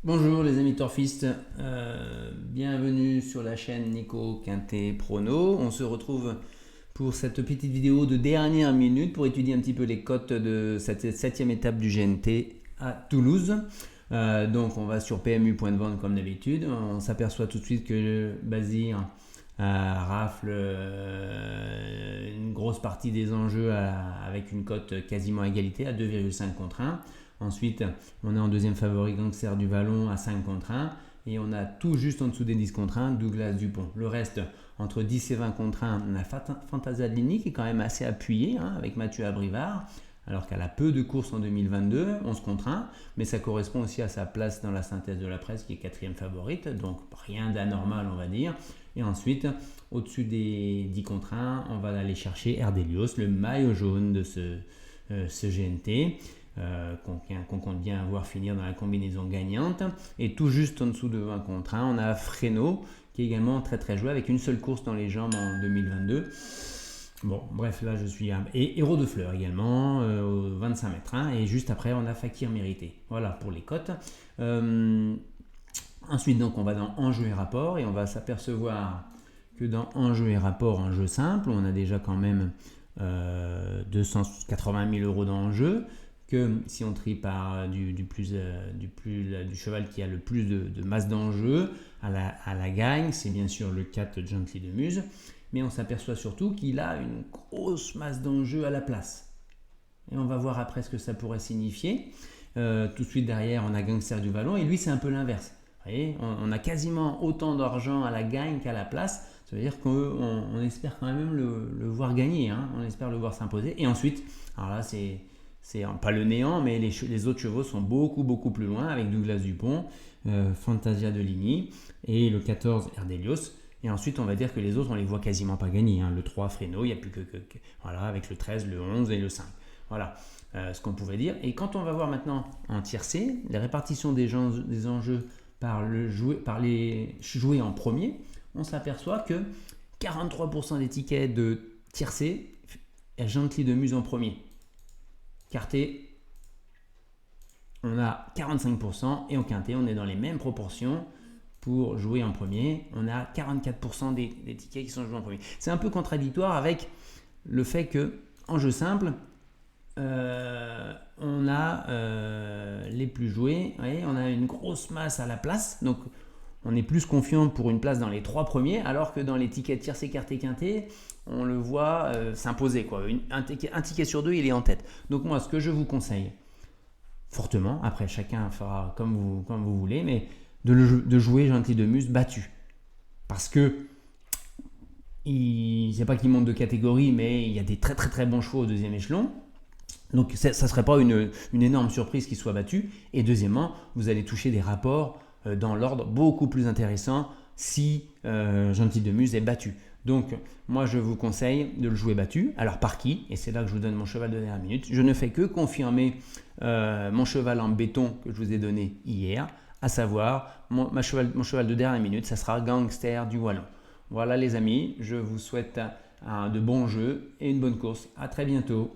Bonjour les amis torfistes, bienvenue sur la chaîne Nico Quintet Prono. On se retrouve pour cette petite vidéo de dernière minute pour étudier un petit peu les cotes de cette septième étape du GNT à Toulouse. Donc on va sur PMU point de vente comme d'habitude. On s'aperçoit tout de suite que Bazir rafle une grosse partie des enjeux avec une cote quasiment à égalité à 2,5 contre 1. Ensuite, on est en deuxième favori Gangster du Vallon à 5 contre 1. Et on a tout juste en dessous des 10 contre 1, Douglas Dupont. Le reste, entre 10 et 20 contre 1, on a Fantasia de Ligny qui est quand même assez appuyé avec Mathieu Abrivard. Alors qu'elle a peu de courses en 2022, 11 contre 1, mais ça correspond aussi à sa place dans la synthèse de la presse qui est quatrième favorite, donc rien d'anormal on va dire. Et ensuite, au-dessus des 10 contre 1, on va aller chercher Erdelios, le maillot jaune de ce GNT. Qu'on compte bien voir finir dans la combinaison gagnante. Et tout juste en dessous de 20 contre 1, on a Freno qui est également très très joué avec une seule course dans les jambes en 2022. Bon, bref, là je suis et Héros de Fleurs également au 25 mètres 1, et juste après on a Fakir Mérité. Voilà pour les cotes. Ensuite donc on va dans enjeu et rapport et on va s'apercevoir que dans enjeu et rapport, en jeu simple, on a déjà quand même 280 000 euros d'enjeu. Que si on trie par du cheval qui a le plus de masse d'enjeu à la gagne, c'est bien sûr le 4 Gently de Muse, mais on s'aperçoit surtout qu'il a une grosse masse d'enjeu à la place. Et on va voir après ce que ça pourrait signifier. Tout de suite derrière, on a Gangster du Vallon, et lui c'est un peu l'inverse. Vous voyez, on a quasiment autant d'argent à la gagne qu'à la place. Ça veut dire qu'on espère quand même le voir gagner, on espère le voir s'imposer. Et ensuite, alors là c'est pas le néant, mais les autres chevaux sont beaucoup plus loin avec Douglas Dupont, Fantasia de Ligny et le 14 Erdelios. Et ensuite, on va dire que les autres, on les voit quasiment pas gagner. Le 3 Freno, il n'y a plus que voilà, avec le 13, le 11 et le 5. Voilà ce qu'on pouvait dire. Et quand on va voir maintenant en tiercé, les répartitions des enjeux par les jouets en premier, on s'aperçoit que 43% des tickets de tiercé, Gently de Muse en premier. Quarté, on a 45% et en quintet, on est dans les mêmes proportions pour jouer en premier. On a 44% des tickets qui sont joués en premier. C'est un peu contradictoire avec le fait que en jeu simple, on a les plus joués. Voyez, on a une grosse masse à la place. Donc, on est plus confiant pour une place dans les 3 premiers, alors que dans les tickets tiercé, quarté, quintet, on le voit s'imposer. Un ticket sur 2, il est en tête. Donc moi, ce que je vous conseille, fortement, après chacun fera comme vous voulez, mais de jouer Gently de Muse battu. Parce que, c'est pas qu'il monte de catégorie, mais il y a des très bons chevaux au deuxième échelon. Donc ça ne serait pas une énorme surprise qu'il soit battu. Et deuxièmement, vous allez toucher des rapports dans l'ordre beaucoup plus intéressant si Gently de Muse est battu. Donc moi je vous conseille de le jouer battu. Alors par qui? Et c'est là que je vous donne mon cheval de dernière minute. Je ne fais que confirmer mon cheval en béton que je vous ai donné hier, à savoir mon cheval de dernière minute, ça sera Gangster du Wallon. Voilà les amis, je vous souhaite de bons jeux et une bonne course. À très bientôt.